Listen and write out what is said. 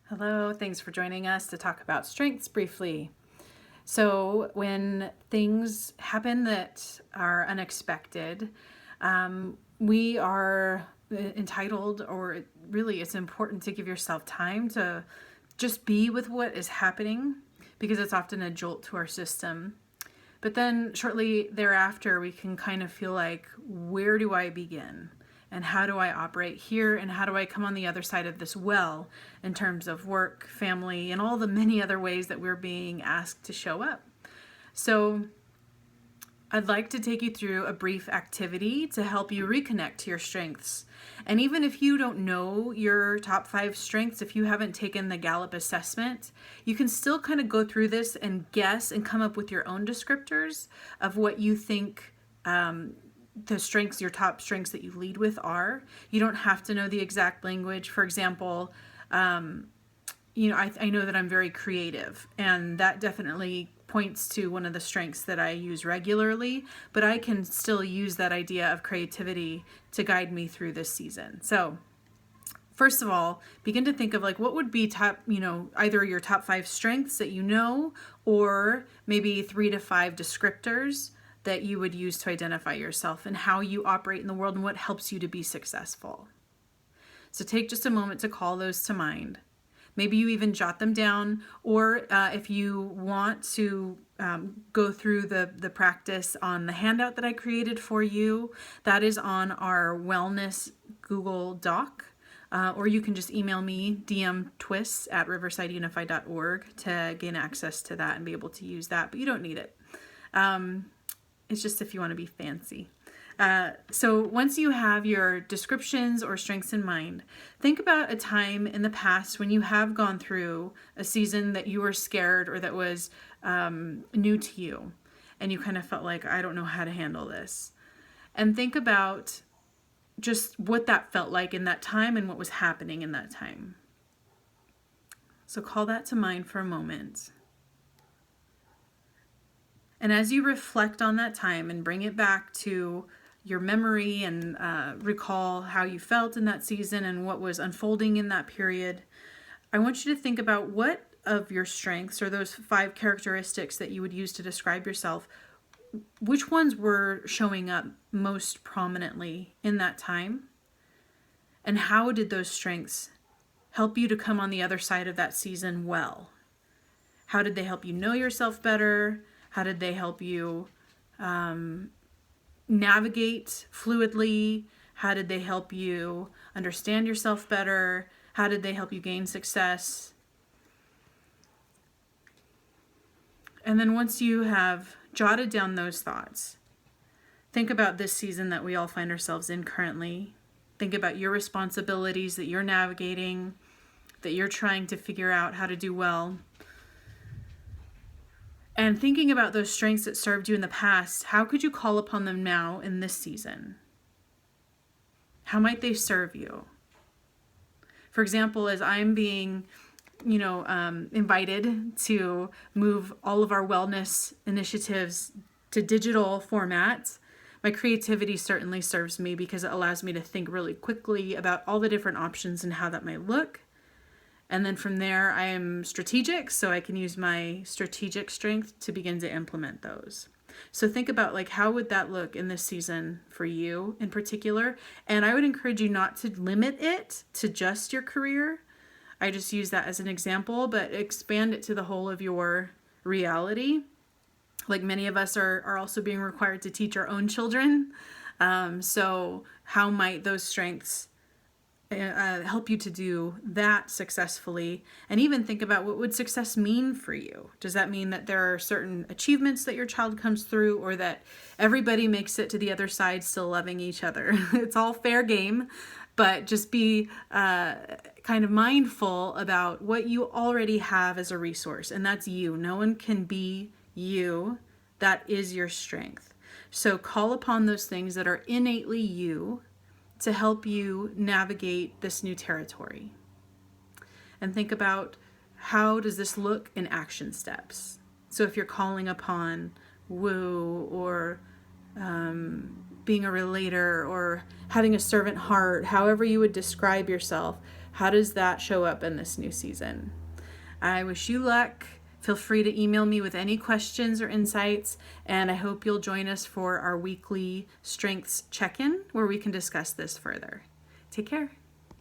Hello, thanks for joining us to talk about strengths briefly. So, when things happen that are unexpected, we are entitled, or really, it's important to give yourself time to just be with what is happening because it's often a jolt to our system. But then, shortly thereafter, we can kind of feel like, where do I begin? And how do I operate here? And how do I come on the other side of this well in terms of work, family, and all the many other ways that we're being asked to show up? So I'd like to take you through a brief activity to help you reconnect to your strengths. And even if you don't know your top 5 strengths, if you haven't taken the Gallup assessment, you can still kind of go through this and guess and come up with your own descriptors of what you think the strengths, your top strengths that you lead with are. You don't have to know the exact language. For example, I know that I'm very creative, and that definitely points to one of the strengths that I use regularly, but I can still use that idea of creativity to guide me through this season. So first of all, begin to think of what would be top, either your top 5 strengths that you know, or maybe 3 to 5 descriptors that you would use to identify yourself and how you operate in the world and what helps you to be successful. So take just a moment to call those to mind. Maybe you even jot them down, or if you want to go through the practice on the handout that I created for you, that is on our wellness Google Doc. Or you can just email me, dmtwiss@riversideunified.org, to gain access to that and be able to use that, but you don't need it. It's just if you want to be fancy. So once you have your descriptions or strengths in mind, think about a time in the past when you have gone through a season that you were scared or that was new to you, and you kind of felt like, I don't know how to handle this. And think about just what that felt like in that time and what was happening in that time. So call that to mind for a moment. And as you reflect on that time and bring it back to your memory and recall how you felt in that season and what was unfolding in that period, I want you to think about what of your strengths, or those 5 characteristics that you would use to describe yourself, which ones were showing up most prominently in that time? And how did those strengths help you to come on the other side of that season well? How did they help you know yourself better? How did they help you navigate fluidly? How did they help you understand yourself better? How did they help you gain success? And then once you have jotted down those thoughts, think about this season that we all find ourselves in currently. Think about your responsibilities that you're navigating, that you're trying to figure out how to do well. And thinking about those strengths that served you in the past, how could you call upon them now in this season? How might they serve you? For example, as I'm being, invited to move all of our wellness initiatives to digital formats, my creativity certainly serves me because it allows me to think really quickly about all the different options and how that might look. And then from there, I am strategic, so I can use my strategic strength to begin to implement those. So think about how would that look in this season for you in particular? And I would encourage you not to limit it to just your career. I just use that as an example, but expand it to the whole of your reality. Like many of us are also being required to teach our own children. So how might those strengths help you to do that successfully? And even think about, what would success mean for you? Does that mean that there are certain achievements that your child comes through, or that everybody makes it to the other side still loving each other? It's all fair game, but just be kind of mindful about what you already have as a resource, and that's you. No one can be you. That is your strength. So call upon those things that are innately you to help you navigate this new territory. And think about, how does this look in action steps? So if you're calling upon woo, or being a relator, or having a servant heart, however you would describe yourself, How does that show up in this new season? I wish you luck. Feel free to email me with any questions or insights, and I hope you'll join us for our weekly strengths check-in where we can discuss this further. Take care.